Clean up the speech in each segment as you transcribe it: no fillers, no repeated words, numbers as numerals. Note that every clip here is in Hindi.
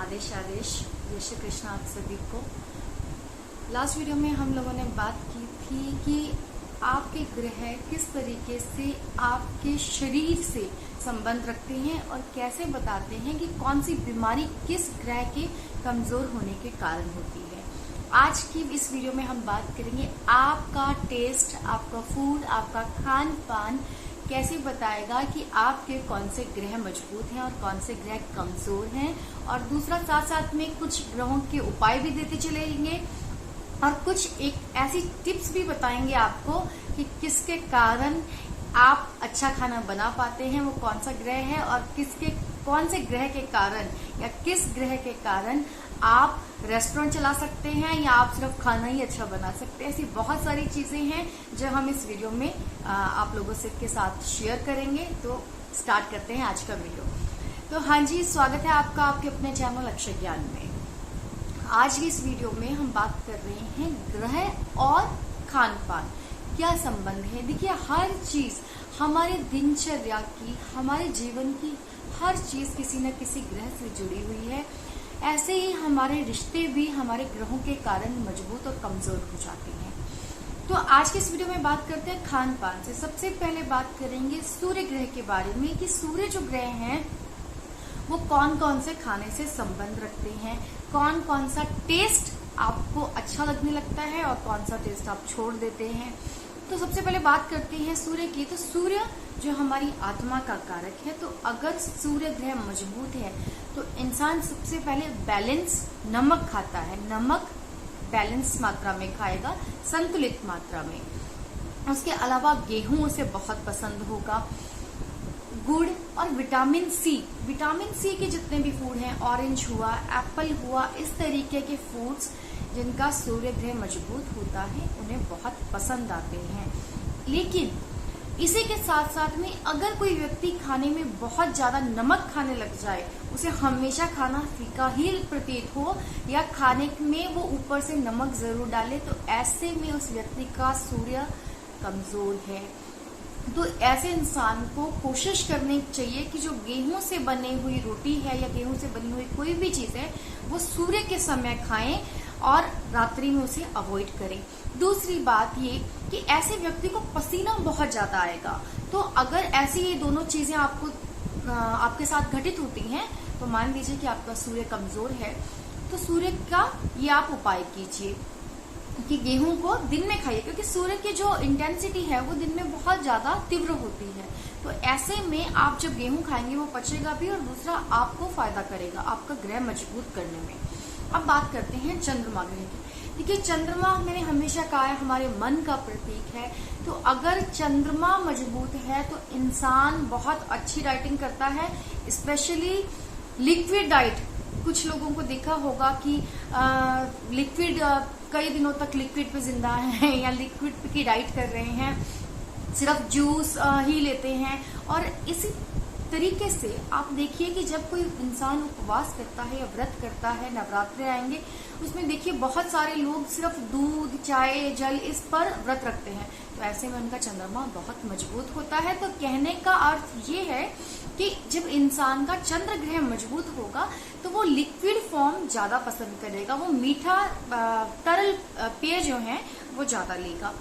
आदेश आदेश। जय श्री कृष्ण आप सभी को। लास्ट वीडियो में हम लोगों ने बात की थी कि आपके ग्रह किस तरीके से आपके शरीर से संबंध रखते हैं और कैसे बताते हैं कि कौन सी बीमारी किस ग्रह के कमजोर होने के कारण होती है। आज की इस वीडियो में हम बात करेंगे आपका टेस्ट, आपका फूड, आपका खान पान कैसे बताएगा कि आपके कौन से ग्रह मजबूत हैं और कौन से ग्रह कमजोर हैं। और दूसरा साथ साथ में कुछ ग्रहों के उपाय भी देते चलेंगे और कुछ एक ऐसी टिप्स भी बताएंगे आपको कि किसके कारण आप अच्छा खाना बना पाते हैं, वो कौन सा ग्रह है, और कौन से ग्रह के कारण या किस ग्रह के कारण आप रेस्टोरेंट चला सकते हैं या आप सिर्फ खाना ही अच्छा बना सकते हैं। ऐसी बहुत सारी चीजें हैं जो हम इस वीडियो में आप लोगों से के साथ शेयर करेंगे। तो स्टार्ट करते हैं आज का वीडियो। तो हाँ जी, स्वागत है आपका आपके अपने चैनल अक्षय ज्ञान में। आज की इस वीडियो में हम बात कर रहे हैं ग्रह और खान पान क्या संबंध है। देखिए, हर चीज हमारे दिनचर्या की, हमारे जीवन की हर चीज किसी न किसी ग्रह से जुड़ी हुई है। ऐसे ही हमारे रिश्ते भी हमारे ग्रहों के कारण मजबूत और कमजोर हो जाते हैं। तो आज के इस वीडियो में बात करते हैं खान पान से। सबसे पहले बात करेंगे सूर्य ग्रह के बारे में कि सूर्य जो ग्रह हैं वो कौन कौन से खाने से संबंध रखते हैं, कौन कौन सा टेस्ट आपको अच्छा लगने लगता है और कौन सा टेस्ट आप छोड़ देते हैं। तो सबसे पहले बात करते हैं सूर्य की। तो सूर्य जो हमारी आत्मा का कारक है, तो अगर सूर्य ग्रह मजबूत है तो इंसान सबसे पहले बैलेंस नमक खाता है। नमक बैलेंस मात्रा में खाएगा, संतुलित मात्रा में। उसके अलावा गेहूं उसे बहुत पसंद होगा, गुड़ और विटामिन सी। विटामिन सी के जितने भी फूड हैं, ऑरेंज हुआ, एप्पल हुआ, इस तरीके के फूड्स जिनका सूर्य ग्रह मजबूत होता है उन्हें बहुत पसंद आते हैं। लेकिन इसी के साथ साथ में अगर कोई व्यक्ति खाने में बहुत ज्यादा नमक खाने लग जाए, उसे हमेशा खाना फीका ही प्रतीत हो या खाने में वो ऊपर से नमक जरूर डाले, तो ऐसे में उस व्यक्ति का सूर्य कमजोर है। तो ऐसे इंसान को कोशिश करनी चाहिए कि जो गेहूं से बनी हुई रोटी है या गेहूं से बनी हुई कोई भी चीज है वो सूर्य के समय खाएं और रात्रि में उसे अवॉइड करें। दूसरी बात ये कि ऐसे व्यक्ति को पसीना बहुत ज्यादा आएगा। तो अगर ऐसी ये दोनों चीजें आपके साथ घटित होती हैं तो मान लीजिए कि आपका सूर्य कमजोर है, तो सूर्य का ये आप उपाय कीजिए कि गेहूं को दिन में खाइए, क्योंकि सूर्य की जो इंटेंसिटी है वो दिन में बहुत ज्यादा तीव्र होती है। तो ऐसे में आप जब गेहूं खाएंगे वो पचेगा भी और दूसरा आपको फायदा करेगा आपका ग्रह मजबूत करने में। अब बात करते हैं चंद्रमा ग्रह की। देखिए, चंद्रमा मैंने हमेशा कहा है हमारे मन का प्रतीक है। तो अगर चंद्रमा मजबूत है तो इंसान बहुत अच्छी डाइटिंग करता है, स्पेशली लिक्विड डाइट। कुछ लोगों को देखा होगा कि लिक्विड कई दिनों तक लिक्विड पे जिंदा हैं या लिक्विड की डाइट कर रहे हैं, सिर्फ जूस ही लेते हैं। और इसी तरीके से आप देखिए कि जब कोई इंसान उपवास करता है या व्रत करता है, नवरात्रे आएंगे, उसमें देखिए बहुत सारे लोग सिर्फ दूध, चाय, जल इस पर व्रत रखते हैं। तो ऐसे में उनका चंद्रमा बहुत मजबूत होता है। तो कहने का अर्थ ये है कि जब इंसान का चंद्र ग्रह मजबूत होगा तो वो लिक्विड फॉर्म ज्यादा पसंद करेगा, वो मीठा तरल पेय जो है वो ज्यादा लेगा।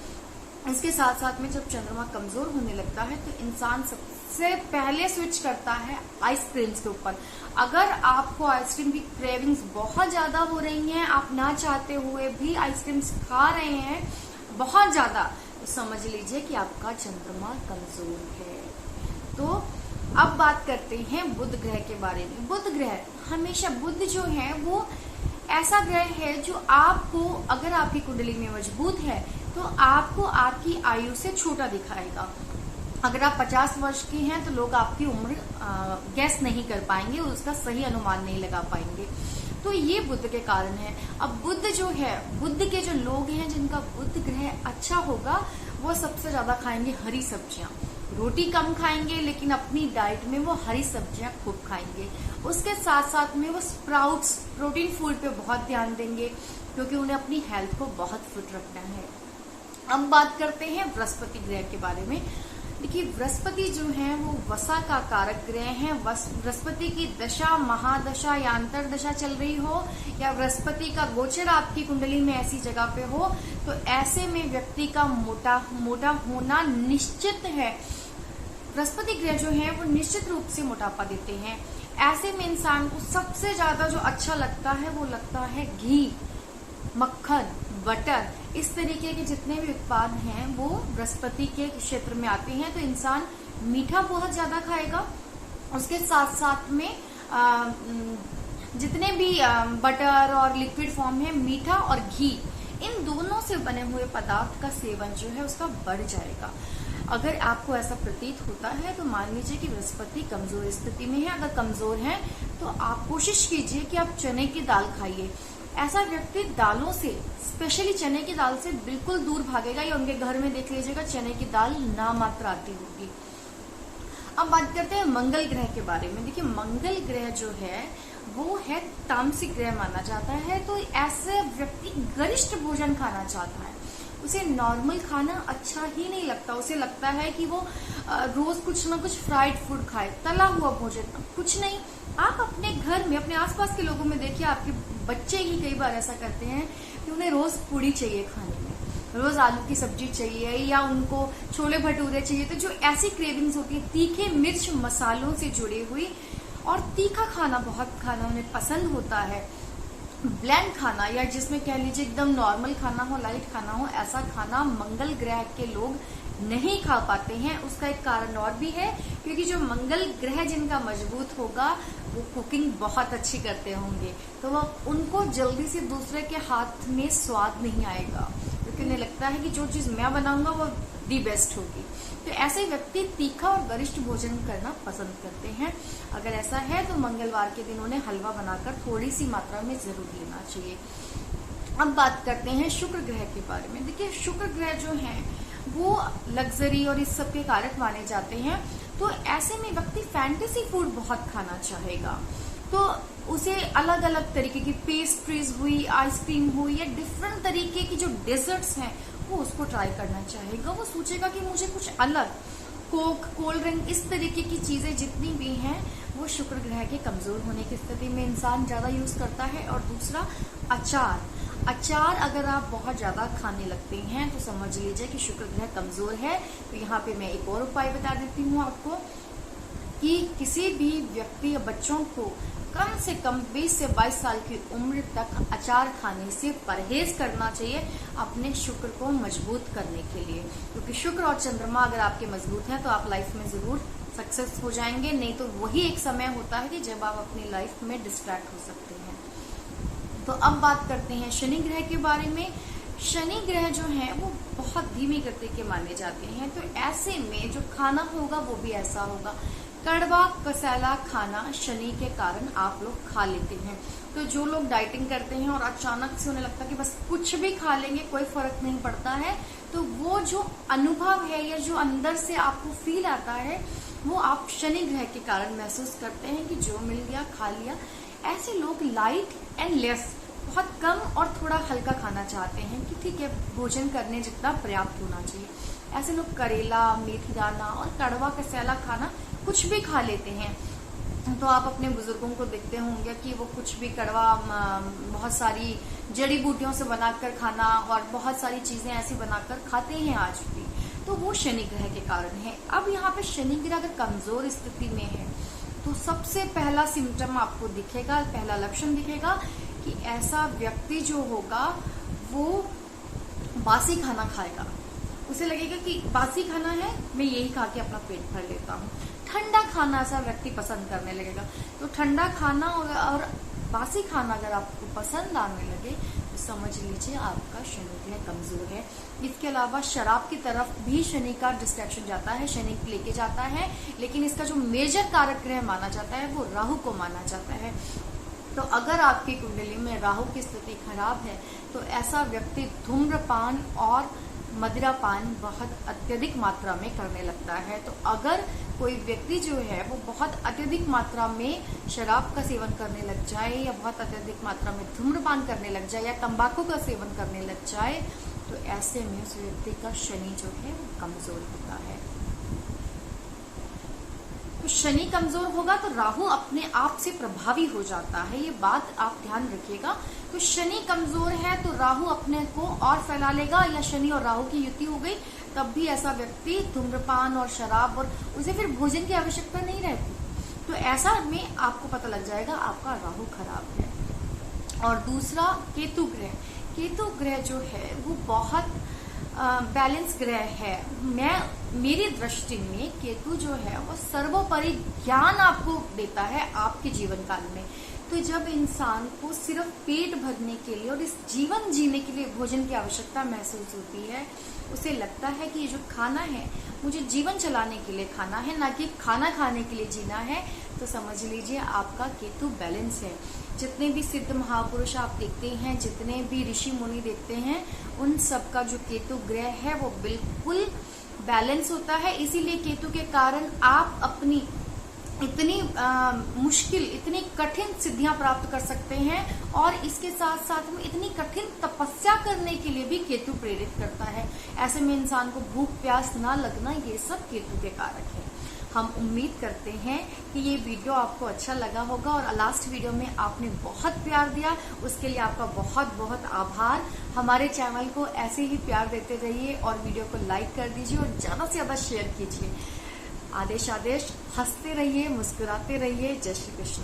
इसके साथ साथ में जब चंद्रमा कमजोर होने लगता है तो इंसान सबसे पहले स्विच करता है आइसक्रीम्स के ऊपर। अगर आपको आइसक्रीम की क्रेविंग्स बहुत ज्यादा हो रही हैं, आप ना चाहते हुए भी आइसक्रीम्स खा रहे हैं बहुत ज्यादा, तो समझ लीजिए कि आपका चंद्रमा कमजोर है। तो अब बात करते हैं बुध ग्रह के बारे में। बुध ग्रह हमेशा, बुध जो है वो ऐसा ग्रह है जो आपको, अगर आपकी कुंडली में मजबूत है तो आपको आपकी आयु से छोटा दिखाएगा। अगर आप 50 वर्ष की हैं तो लोग आपकी उम्र गैस नहीं कर पाएंगे और उसका सही अनुमान नहीं लगा पाएंगे। तो ये बुध के कारण है। अब बुध जो है, बुध के जो लोग हैं जिनका बुध ग्रह अच्छा होगा वो सबसे ज्यादा खाएंगे हरी सब्जियां। रोटी कम खाएंगे लेकिन अपनी डाइट में वो हरी सब्जियां खूब खाएंगे। उसके साथ साथ में वो स्प्राउट्स, प्रोटीन फूड पे बहुत ध्यान देंगे क्योंकि उन्हें अपनी हेल्थ को बहुत फिट रखना है। अब बात करते हैं बृहस्पति ग्रह के बारे में। देखिए, बृहस्पति जो है वो वसा का कारक ग्रह है। बृहस्पति की दशा, महादशा या अंतरदशा चल रही हो, या बृहस्पति का गोचर आपकी कुंडली में ऐसी जगह पे हो, तो ऐसे में व्यक्ति का मोटा होना निश्चित है। बृहस्पति ग्रह जो है वो निश्चित रूप से मोटापा देते हैं। ऐसे में इंसान को सबसे ज्यादा जो अच्छा लगता है वो लगता है घी, मक्खन, बटर, इस तरीके के जितने भी उत्पाद हैं वो बृहस्पति के क्षेत्र में आते हैं। तो इंसान मीठा बहुत ज्यादा खाएगा, उसके साथ साथ में जितने भी बटर और लिक्विड फॉर्म है, मीठा और घी, इन दोनों से बने हुए पदार्थ का सेवन जो है उसका बढ़ जाएगा। अगर आपको ऐसा प्रतीत होता है तो मान लीजिए कि बृहस्पति कमजोर स्थिति में है। अगर कमजोर है तो आप कोशिश कीजिए कि आप चने की दाल खाइए। ऐसा व्यक्ति दालों से, स्पेशली चने की दाल से बिल्कुल दूर भागेगा, या उनके घर में देख लीजिएगा चने की दाल नामात्र आती होगी। अब बात करते हैं मंगल ग्रह के बारे में। देखिए, मंगल ग्रह जो है वो है तामसिक ग्रह माना जाता है। तो ऐसे व्यक्ति गरिष्ठ भोजन खाना चाहता है, उसे नॉर्मल खाना अच्छा ही नहीं लगता। उसे लगता है कि वो रोज कुछ ना कुछ फ्राइड फूड खाए, तला हुआ भोजन, कुछ नहीं। आप अपने घर में, अपने आसपास के लोगों में देखिए, आपके बच्चे ही कई बार ऐसा करते हैं कि उन्हें रोज पूड़ी चाहिए खाने में, रोज आलू की सब्जी चाहिए, या उनको छोले भटूरे चाहिए। तो जो ऐसी क्रेविंग्स होती है तीखे मिर्च मसालों से जुड़ी हुई, और तीखा खाना बहुत खाना उन्हें पसंद होता है। ब्लैंड खाना, या जिसमें कह लीजिए एकदम नॉर्मल खाना हो, लाइट खाना हो, ऐसा खाना मंगल ग्रह के लोग नहीं खा पाते हैं। उसका एक कारण और भी है, क्योंकि जो मंगल ग्रह जिनका मजबूत होगा वो कुकिंग बहुत अच्छी करते होंगे, तो वो उनको जल्दी से दूसरे के हाथ में स्वाद नहीं आएगा, क्योंकि उन्हें लगता है कि जो चीज मैं बनाऊंगा वो दी बेस्ट होगी। तो ऐसे व्यक्ति तीखा और गरिष्ठ भोजन करना पसंद करते हैं। अगर ऐसा है तो मंगलवार के दिन उन्हें हलवा बनाकर थोड़ी सी मात्रा में जरूर लेना चाहिए। अब बात करते हैं शुक्र ग्रह के बारे में। देखिए, शुक्र ग्रह जो है वो लग्जरी और इस सब के कारक माने जाते हैं। तो ऐसे में व्यक्ति फैंटेसी फूड बहुत खाना चाहेगा, तो उसे अलग अलग तरीके की पेस्ट्रीज हुई, आइसक्रीम हुई, या डिफरेंट तरीके की जो डेजर्ट्स हैं वो उसको ट्राई करना चाहेगा। वो सोचेगा कि मुझे कुछ अलग, कोक, कोल्ड ड्रिंक, इस तरीके की चीजें जितनी भी हैं वो शुक्र ग्रह के कमजोर होने की स्थिति में इंसान ज्यादा यूज करता है। और दूसरा, अचार अगर आप बहुत ज्यादा खाने लगते हैं तो समझ लीजिए कि शुक्र ग्रह कमजोर है। तो यहाँ पे मैं एक और उपाय बता देती हूँ आपको, कि किसी भी व्यक्ति या बच्चों को कम से कम 20 से 22 साल की उम्र तक अचार खाने से परहेज करना चाहिए, अपने शुक्र को मजबूत करने के लिए। क्योंकि शुक्र और चंद्रमा अगर आपके मजबूत हैं तो आप लाइफ में जरूर सक्सेस हो जाएंगे, नहीं तो वही एक समय होता है कि जब आप अपनी लाइफ में डिस्ट्रैक्ट हो सकते हैं। तो अब बात करते हैं शनि ग्रह के बारे में। शनि ग्रह जो है वो बहुत धीमी गति के माने जाते हैं। तो ऐसे में जो खाना होगा वो भी ऐसा होगा, कड़वा कसैला खाना शनि के कारण आप लोग खा लेते हैं। तो जो लोग डाइटिंग करते हैं और अचानक से उन्हें लगता है कि बस कुछ भी खा लेंगे कोई फर्क नहीं पड़ता है, तो वो जो अनुभव है या जो अंदर से आपको फील आता है वो आप शनि ग्रह के कारण महसूस करते हैं कि जो मिल गया खा लिया। ऐसे लोग लाइट एंड लेस, बहुत कम और थोड़ा हल्का खाना चाहते हैं कि ठीक है भोजन करने जितना पर्याप्त होना चाहिए। ऐसे लोग करेला, मेथी दाना और कड़वा कसैला खाना कुछ भी खा लेते हैं। तो आप अपने बुजुर्गों को देखते होंगे कि वो कुछ भी कड़वा, बहुत सारी जड़ी बूटियों से बनाकर खाना और बहुत सारी चीजें ऐसी बनाकर खाते हैं आज भी। तो वो शनि ग्रह के कारण है। अब यहाँ पे शनि ग्रह अगर कमजोर स्थिति में है तो सबसे पहला सिम्टम आपको दिखेगा, पहला लक्षण दिखेगा कि ऐसा व्यक्ति जो होगा वो बासी खाना खाएगा। उसे लगेगा कि बासी खाना है, मैं यही खा के अपना पेट भर लेता हूँ। ठंडा खाना ऐसा व्यक्ति पसंद करने लगेगा। तो ठंडा खाना और बासी खाना अगर आपको पसंद आने लगे तो समझ लीजिए आपका शनि ग्रह कमजोर है। इसके अलावा शराब की तरफ भी शनि का डिस्ट्रैक्शन जाता है, शनि लेके जाता है, लेकिन इसका जो मेजर कारक ग्रह माना जाता है वो राहु को माना जाता है। तो अगर आपकी कुंडली में राहु की स्थिति खराब है तो ऐसा व्यक्ति धूम्रपान और मदिरापान बहुत अत्यधिक मात्रा में करने लगता है। तो अगर कोई व्यक्ति जो है वो बहुत अत्यधिक मात्रा में शराब का सेवन करने लग जाए या बहुत अत्यधिक मात्रा में धूम्रपान करने लग जाए या तंबाकू का सेवन करने लग जाए तो ऐसे में उस व्यक्ति का शनि जो है वो कमजोर होता है। तो शनि कमजोर होगा तो राहु अपने आप से प्रभावी हो जाता है, ये बात आप ध्यान रखिएगा। तो शनि कमजोर है तो राहु अपने को और फैला लेगा, या शनि और राहु की युति हो गई तब भी ऐसा व्यक्ति धूम्रपान और शराब, और उसे फिर भोजन की आवश्यकता नहीं रहती। तो ऐसा में आपको पता लग जाएगा आपका राहु खराब है। और दूसरा केतु ग्रह, केतु ग्रह जो है वो बहुत बैलेंस ग्रह है। मेरी दृष्टि में केतु जो है वो सर्वोपरि ज्ञान आपको देता है आपके जीवन काल में। तो जब इंसान को सिर्फ पेट भरने के लिए और इस जीवन जीने के लिए भोजन की आवश्यकता महसूस होती है, उसे लगता है कि ये जो खाना है मुझे जीवन चलाने के लिए खाना है, ना कि खाना खाने के लिए जीना है, तो समझ लीजिए आपका केतु बैलेंस है। जितने भी सिद्ध महापुरुष आप देखते हैं, जितने भी ऋषि मुनि देखते हैं, उन सबका जो केतु ग्रह है वो बिल्कुल बैलेंस होता है। इसीलिए केतु के कारण आप अपनी इतनी मुश्किल, इतनी कठिन सिद्धियां प्राप्त कर सकते हैं, और इसके साथ साथ में इतनी कठिन तपस्या करने के लिए भी केतु प्रेरित करता है। ऐसे में इंसान को भूख प्यास ना लगना, ये सब केतु के कारक है। हम उम्मीद करते हैं कि ये वीडियो आपको अच्छा लगा होगा, और लास्ट वीडियो में आपने बहुत प्यार दिया, उसके लिए आपका बहुत बहुत आभार। हमारे चैनल को ऐसे ही प्यार देते रहिए और वीडियो को लाइक कर दीजिए और ज्यादा से ज्यादा शेयर कीजिए। आदेश हंसते रहिए, मुस्कुराते रहिए। जय श्री कृष्ण।